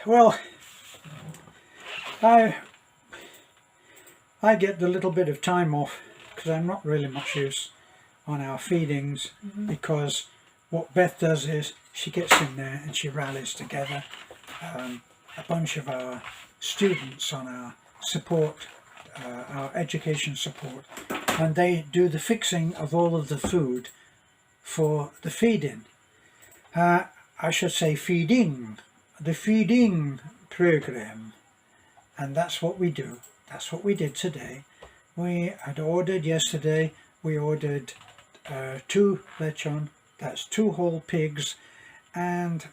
Well, I get a little bit of time off because I'm not really much use on our feedings, because what Beth does is she gets in there and she rallies together a bunch of our students on our support, our education support, and they do the fixing of all of the food for the feeding. I should say feeding, the feeding program, and that's what we do. That's what we did today. We had ordered yesterday, we ordered 2 lechon, that's 2 whole pigs, and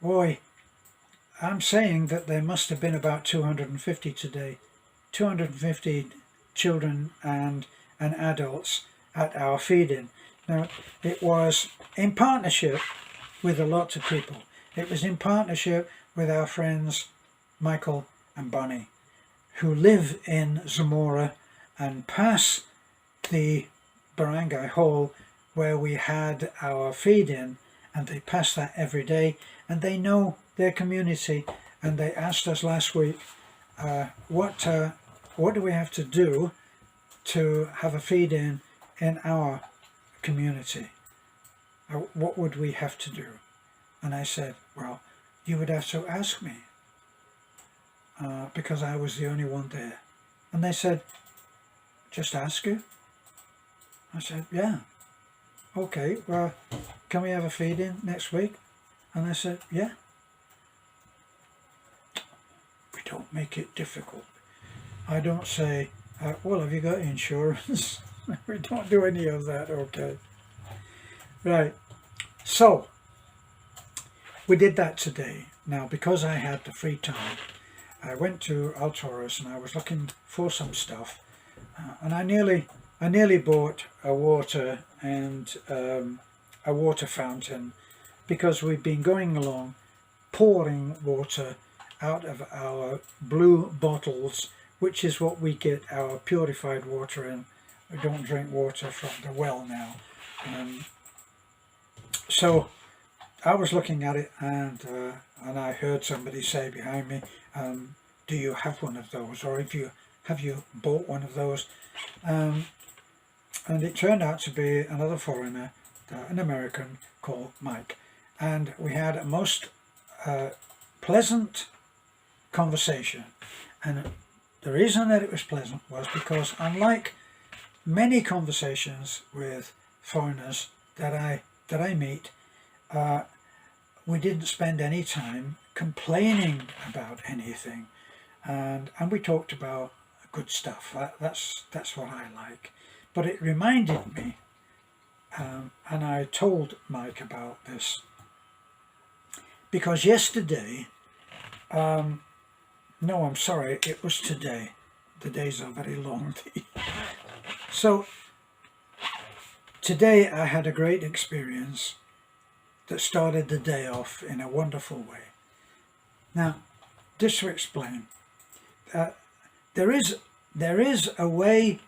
boy, I'm saying that there must have been about 250 today, 250 children and adults at our feeding. Now, it was in partnership with a lot of people. It was in partnership with our friends Michael and Bonnie, who live in Zamora and pass the barangay hall where we had our feed-in, and they pass that every day, and they know their community, and they asked us last week, what do we have to do to have a feed-in our community? What would we have to do? And I said, well, you would have to ask me, because I was the only one there. And they said, just ask you? I said, yeah. Okay, well, can we have a feed-in next week? And I said, yeah. We don't make it difficult. I don't say, well, have you got insurance? We don't do any of that, okay. Right, so we did that today. Now, because I had the free time, I went to Altoros and I was looking for some stuff, and I nearly bought a water and a water fountain, because we've been going along pouring water out of our blue bottles, which is what we get our purified water in. We don't drink water from the well now. So I was looking at it, and I heard somebody say behind me, do you have one of those, or have you bought one of those? And it turned out to be another foreigner, an American called Mike, and we had a most pleasant conversation. And the reason that it was pleasant was because, unlike many conversations with foreigners that I meet, we didn't spend any time complaining about anything, and we talked about good stuff. That's what I like. But it reminded me, and I told Mike about this, because yesterday, no, I'm sorry, it was today. The days are very long. So today I had a great experience that started the day off in a wonderful way. Now, just to explain, there is a way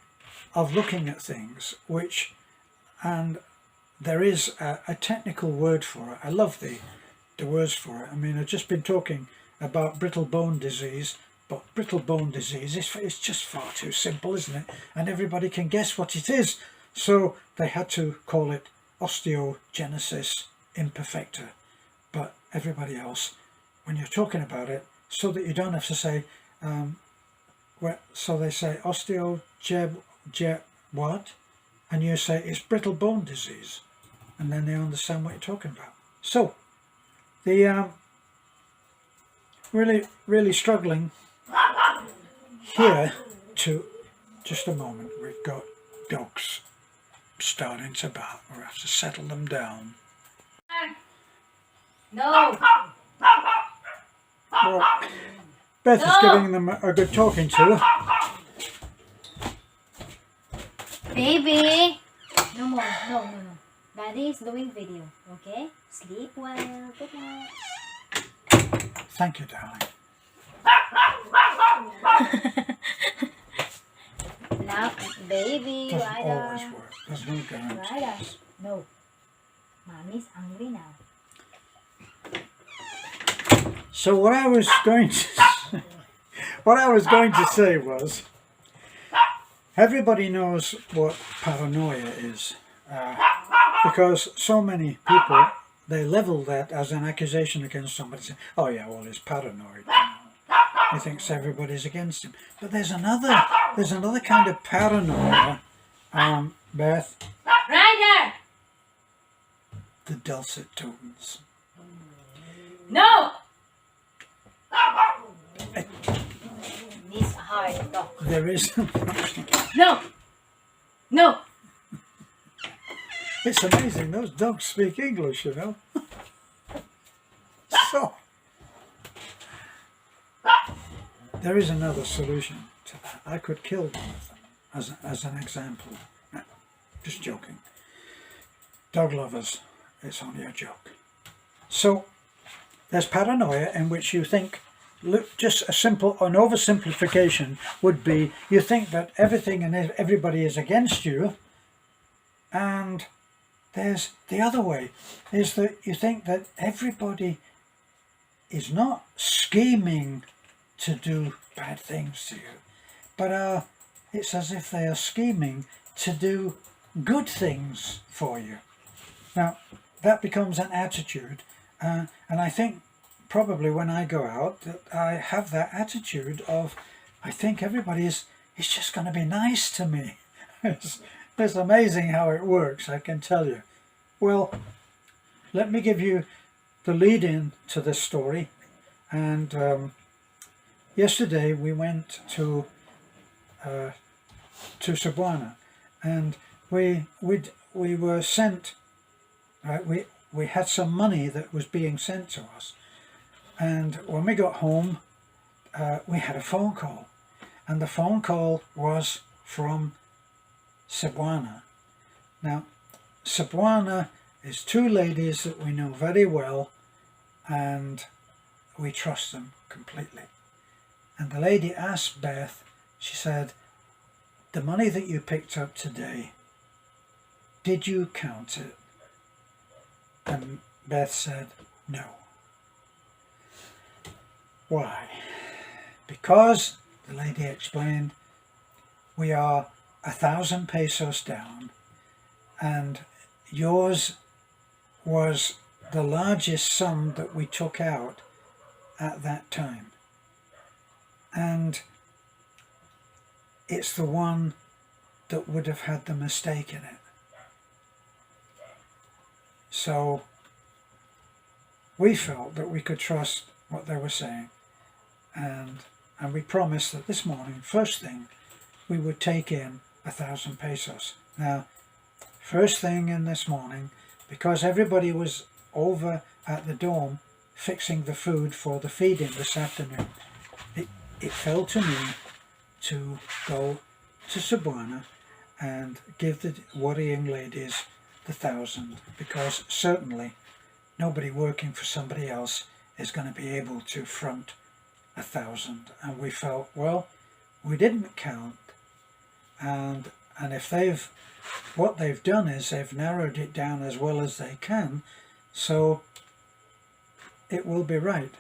of looking at things and there is a technical word for it. I love the words for it. I mean, I've just been talking about brittle bone disease, but brittle bone disease is just far too simple, isn't it? And everybody can guess what it is. So they had to call it osteogenesis imperfecta. But everybody else, when you're talking about it, so that you don't have to say, so they say what? And you say it's brittle bone disease, and then they understand what you're talking about. So the really struggling here to, just a moment, we've got dogs starting to bark. We'll have to settle them down. No. Well, Beth is giving them a good talking to. Baby. No more. No. Daddy is doing video. Okay? Sleep well. Good night. Thank you, darling. Now, baby. Doesn't Ryder. always work. There's no guarantee. Ryder. No. Mommy's hungry now. So what I was going to say was, everybody knows what paranoia is, because so many people, they level that as an accusation against somebody, saying, "Oh yeah, well, he's paranoid. He thinks everybody's against him." But there's another kind of paranoia, Beth. Ryder! The dulcet tones. No! This hard dog. There is. No! No! It's amazing. Those dogs speak English, you know. So there is another solution to that. I could kill one of them as an example. No, just joking. Dog lovers, it's only a joke. So there's paranoia, in which you think, look, just an oversimplification would be, you think that everything and everybody is against you, and there's the other way, is that you think that everybody is not scheming to do bad things to you, but it's as if they are scheming to do good things for you. Now, that becomes an attitude, and I think probably when I go out, that I have that attitude of, I think everybody is just going to be nice to me. It's amazing how it works, I can tell you. Well, let me give you the lead-in to this story. And yesterday we went to Cebuana, and we were sent. We had some money that was being sent to us, and when we got home, we had a phone call, and the phone call was from Cebuana. Now, Cebuana is two ladies that we know very well, and we trust them completely. And the lady asked Beth, she said, "The money that you picked up today, did you count it?" And Beth said, "No." Why? Because, the lady explained, we are 1,000 pesos down, and yours was the largest sum that we took out at that time, and it's the one that would have had the mistake in it. So we felt that we could trust what they were saying, and we promised that this morning, first thing, we would take in 1,000 pesos. Now, first thing in this morning, because everybody was over at the dorm fixing the food for the feeding this afternoon, it fell to me to go to Cebuana and give the worrying ladies the 1,000, because certainly nobody working for somebody else is going to be able to front 1,000. And we felt, well, we didn't count, and if what they've done is they've narrowed it down as well as they can, so it will be right.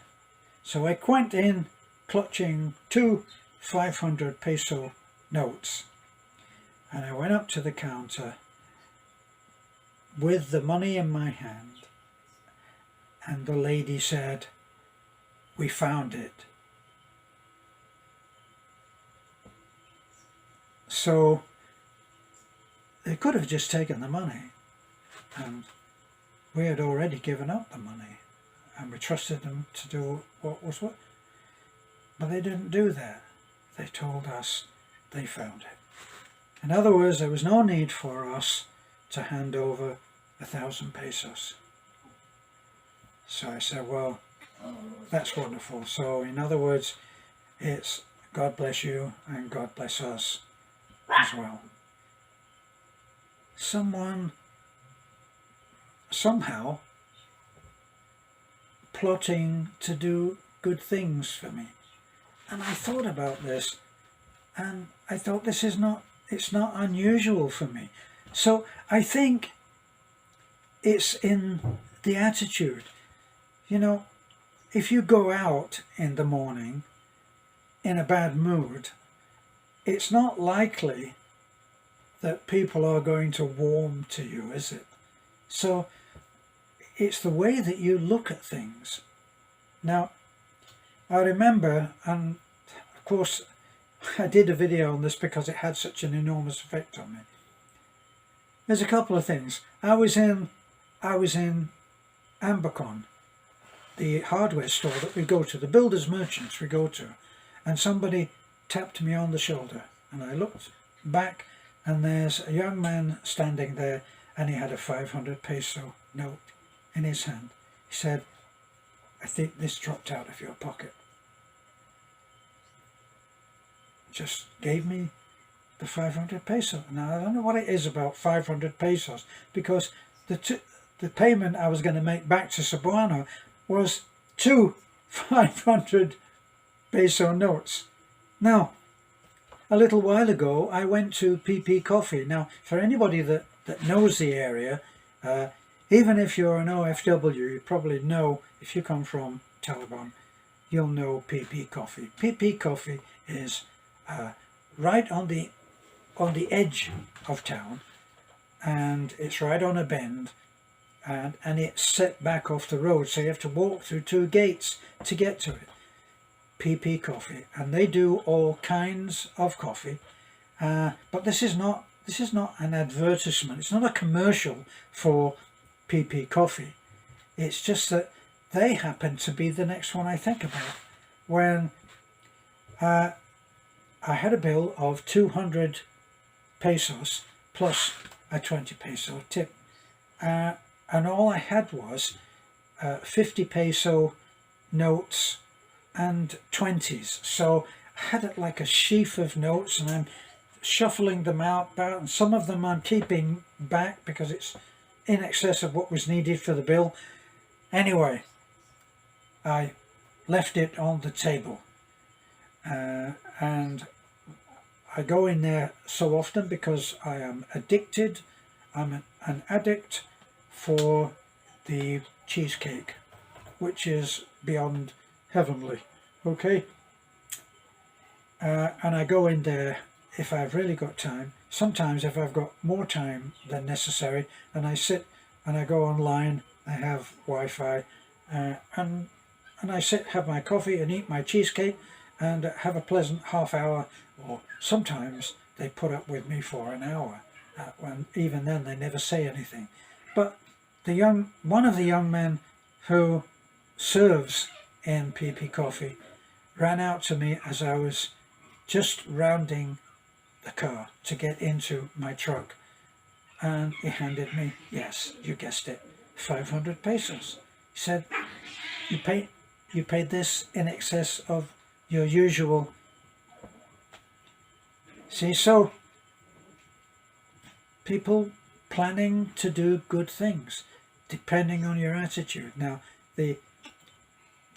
So I went in clutching two 500 peso notes, and I went up to the counter with the money in my hand, and the lady said, "We found it." So they could have just taken the money, and we had already given up the money, and we trusted them to do what was what. But they didn't do that. They told us they found it. In other words, there was no need for us to hand over 1,000 pesos. So I said, well, that's wonderful. So in other words, it's God bless you and God bless us as well. Someone somehow plotting to do good things for me. And I thought about this, and I thought it's not unusual for me. So I think it's in the attitude. You know, if you go out in the morning in a bad mood, it's not likely that people are going to warm to you, is it? So it's the way that you look at things. Now, I remember, and of course I did a video on this because it had such an enormous effect on me. There's a couple of things. I was in Ambercon, the hardware store that we go to, the builders merchants we go to, and somebody tapped me on the shoulder, and I looked back, and there's a young man standing there, and he had a 500 peso note in his hand. He said, "I think this dropped out of your pocket." Just gave me the 500 peso. Now, I don't know what it is about 500 pesos, because the payment I was going to make back to Cebuano was 2 500 peso notes. Now, a little while ago, I went to PP Coffee. Now, for anybody that knows the area, even if you're an OFW, you probably know, if you come from Taliban, you'll know PP Coffee. PP Coffee is right on the edge of town, and it's right on a bend, and it's set back off the road, so you have to walk through 2 gates to get to it. PP Coffee, and they do all kinds of coffee, but this is not an advertisement. It's not a commercial for PP Coffee. It's just that they happen to be the next one I think about. When I had a bill of 200 pesos plus a 20 peso tip, and all I had was 50 peso notes and 20s. So I had it like a sheaf of notes, and I'm shuffling them out, and some of them I'm keeping back because it's in excess of what was needed for the bill. Anyway, I left it on the table, and I go in there so often because I am addicted. I'm an addict for the cheesecake, which is beyond heavenly. Okay, and I go in there if I've really got time. Sometimes if I've got more time than necessary, and I sit and I go online. I have Wi-Fi, and I sit, have my coffee and eat my cheesecake, and have a pleasant half hour, or sometimes they put up with me for an hour, when even then they never say anything. But one of the young men who serves in PP Coffee ran out to me as I was just rounding the car to get into my truck, and he handed me, yes, you guessed it, 500 pesos. He said, you paid this in excess of your usual. See, so people planning to do good things, depending on your attitude. Now, the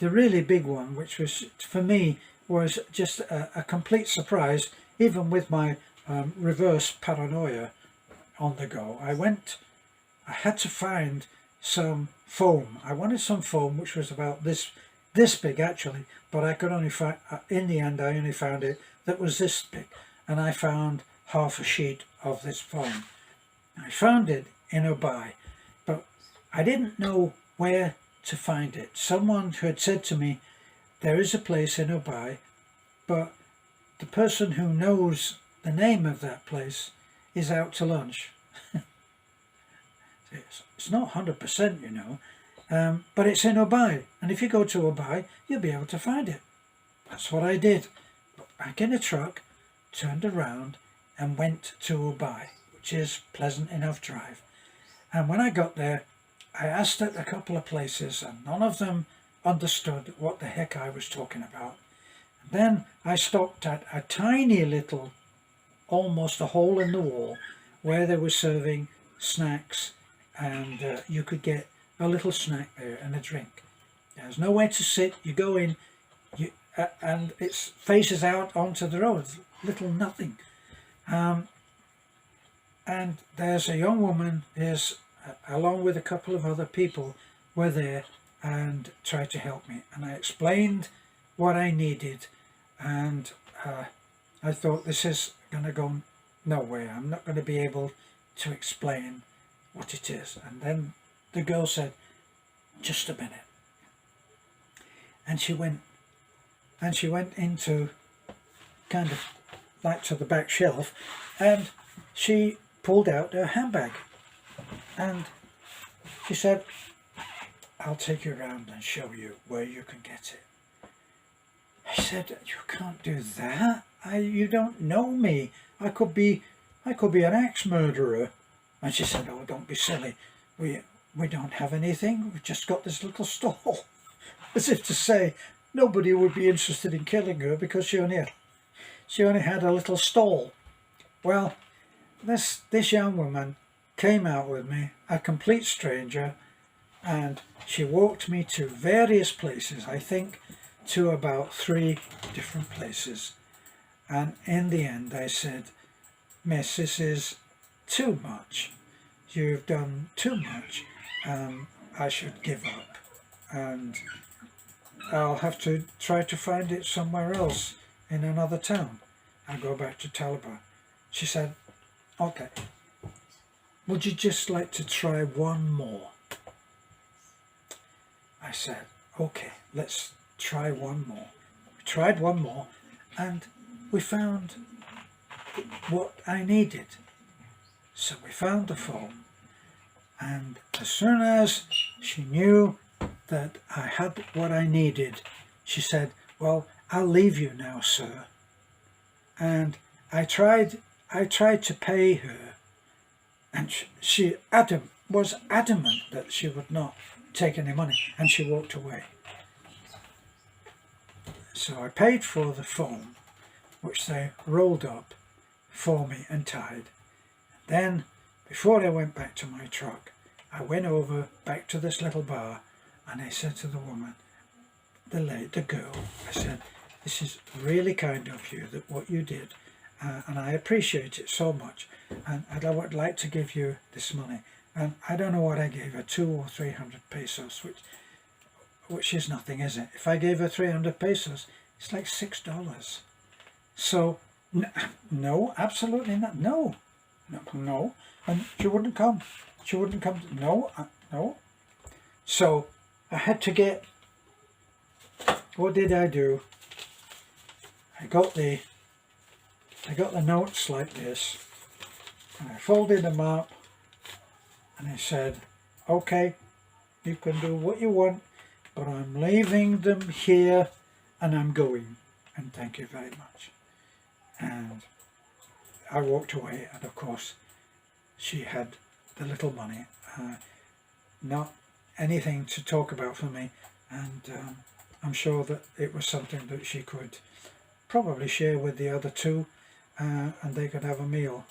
really big one, which was for me was just a complete surprise, even with my reverse paranoia on the go. I had to find some foam. I wanted some foam which was about this big actually, but I could only find, in the end I only found it that was this big, and I found half a sheet of this foam. I found it in Obai, but I didn't know where to find it. Someone who had said to me, there is a place in Obai, but the person who knows the name of that place is out to lunch. It's not 100%, you know, but it's in Obai, and if you go to Obai, you'll be able to find it. That's what I did. Got back in a truck, turned around, and went to Obai, which is pleasant enough drive. And when I got there, I asked at a couple of places, and none of them understood what the heck I was talking about. And then I stopped at a tiny little, almost a hole in the wall, where they were serving snacks, and you could get a little snack there and a drink. There's nowhere to sit. You go in, and it faces out onto the road, little nothing. And there's a young woman, along with a couple of other people, were there, and tried to help me. And I explained what I needed, and I thought, this is going to go nowhere. I'm not going to be able to explain what it is. And then the girl said, just a minute. And she went into kind of like to the back shelf, and she pulled out her handbag, and she said, I'll take you around and show you where you can get it. I said, you can't do that. You don't know me. I could be an axe murderer. And she said, oh, don't be silly. We don't have anything. We've just got this little stall. As if to say, nobody would be interested in killing her because she only had a little stall. Well, this young woman came out with me, a complete stranger, and she walked me to various places, I think to about 3 different places. And in the end I said, Miss, this is too much. You've done too much. I should give up, and I'll have to try to find it somewhere else in another town. I'll go back to Taliban. She said, okay, would you just like to try one more? I said, okay, let's try one more. We tried one more, and we found what I needed. So we found the phone, and as soon as she knew that I had what I needed, she said, well, I'll leave you now, sir. And I tried to pay her, and she was adamant that she would not take any money, and she walked away. So I paid for the phone, which they rolled up for me and tied. Then, before I went back to my truck, I went over back to this little bar, and I said to the woman, the girl, I said, this is really kind of you, that what you did, and I appreciate it so much, and I would like to give you this money. And I don't know what I gave her, 200 or 300 pesos, which is nothing, is it? If I gave her 300 pesos, it's like $6. So, no, absolutely not. No. And she wouldn't come. She wouldn't come. No. So, I had to get, what did I do? I got the notes like this, and I folded them up, and I said, okay, you can do what you want, but I'm leaving them here, and I'm going, and thank you very much. And I walked away, and of course she had the little money, not anything to talk about for me, and I'm sure that it was something that she could probably share with the other two, and they could have a meal.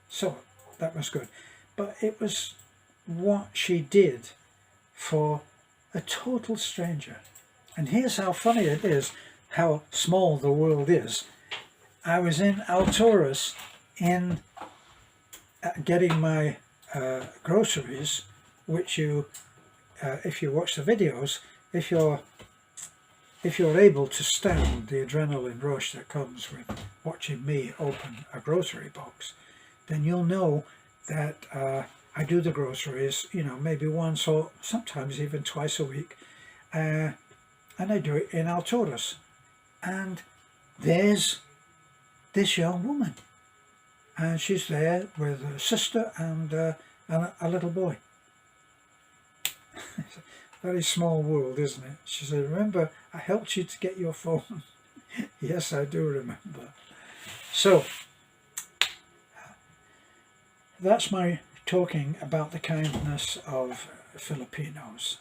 So that was good. But it was what she did for a total stranger. And here's how funny it is, how small the world is. I was in Alturas in getting my groceries, which you, if you watch the videos, if you're able to stand the adrenaline rush that comes with watching me open a grocery box, then you'll know that I do the groceries, maybe once or sometimes even twice a week, and I do it in Alturas. And there's this young woman, and she's there with her sister and a little boy. It's a very small world, isn't it? She said, remember, I helped you to get your phone. Yes, I do remember. So, that's my talking about the kindness of Filipinos.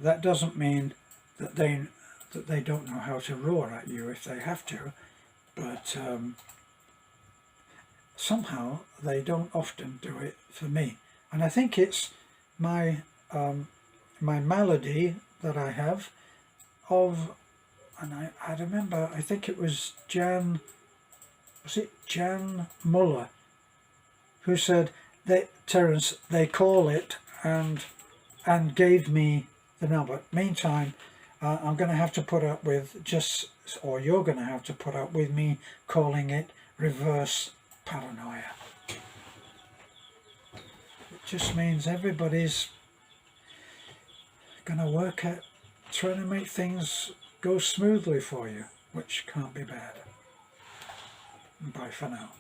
That doesn't mean that they don't know how to roar at you if they have to, but somehow they don't often do it for me. And I think it's my malady that I have of, and I remember, I think it was Jan Muller who said that, Terence, they call it, and gave me No, but meantime, I'm going to have to put up with or you're going to have to put up with me calling it reverse paranoia. It just means everybody's going to work at trying to make things go smoothly for you, which can't be bad. Bye for now.